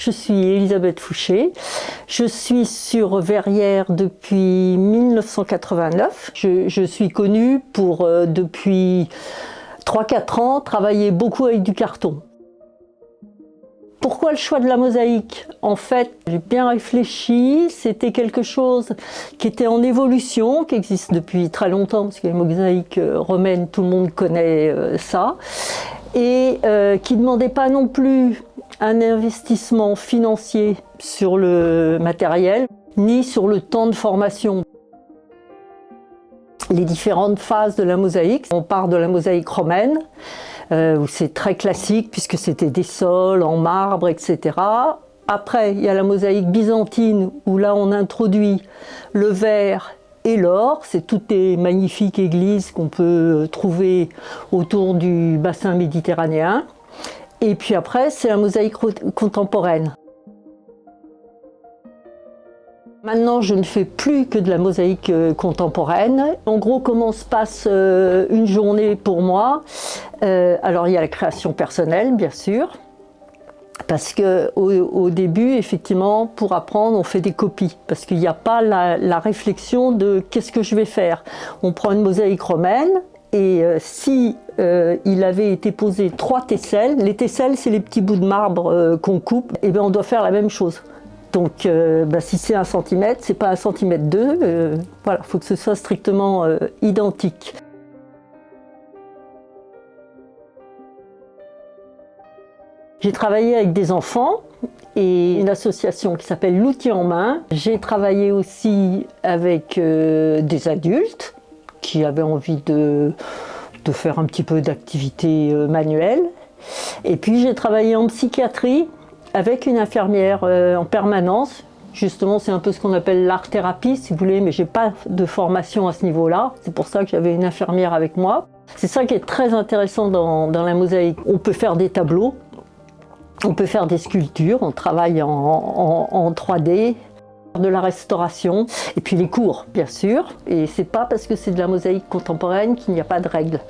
Je suis Elisabeth Fouché. Je suis sur Verrières depuis 1989. Je suis connue pour, depuis 3-4 ans, travailler beaucoup avec du carton. Pourquoi le choix de la mosaïque? En fait, j'ai bien réfléchi, c'était quelque chose qui était en évolution, qui existe depuis très longtemps, parce que les mosaïques romaines, tout le monde connaît ça, et qui ne demandait pas non plus un investissement financier sur le matériel, ni sur le temps de formation. Les différentes phases de la mosaïque, on part de la mosaïque romaine, où c'est très classique puisque c'était des sols en marbre, etc. Après, il y a la mosaïque byzantine où là on introduit le verre et l'or. C'est toutes les magnifiques églises qu'on peut trouver autour du bassin méditerranéen. Et puis après, c'est la mosaïque contemporaine. Maintenant, je ne fais plus que de la mosaïque contemporaine. En gros, comment se passe une journée pour moi? Alors, il y a la création personnelle, bien sûr, parce qu'au début, effectivement, pour apprendre, on fait des copies, parce qu'il n'y a pas la réflexion de qu'est-ce que je vais faire. On prend une mosaïque romaine, et si il avait été posé 3 tesselles, les tesselles, c'est les petits bouts de marbre qu'on coupe, et bien on doit faire la même chose. Donc si c'est 1 cm, c'est pas 1,2 cm, voilà, il faut que ce soit strictement identique. J'ai travaillé avec des enfants et une association qui s'appelle L'Outil en Main. J'ai travaillé aussi avec des adultes qui avaient envie de faire un petit peu d'activité manuelle. Et puis j'ai travaillé en psychiatrie avec une infirmière en permanence. Justement, c'est un peu ce qu'on appelle l'art-thérapie, si vous voulez, mais je n'ai pas de formation à ce niveau-là. C'est pour ça que j'avais une infirmière avec moi. C'est ça qui est très intéressant dans la mosaïque. On peut faire des tableaux, on peut faire des sculptures, on travaille en 3D, de la restauration, et puis les cours, bien sûr. Et c'est pas parce que c'est de la mosaïque contemporaine qu'il n'y a pas de règles.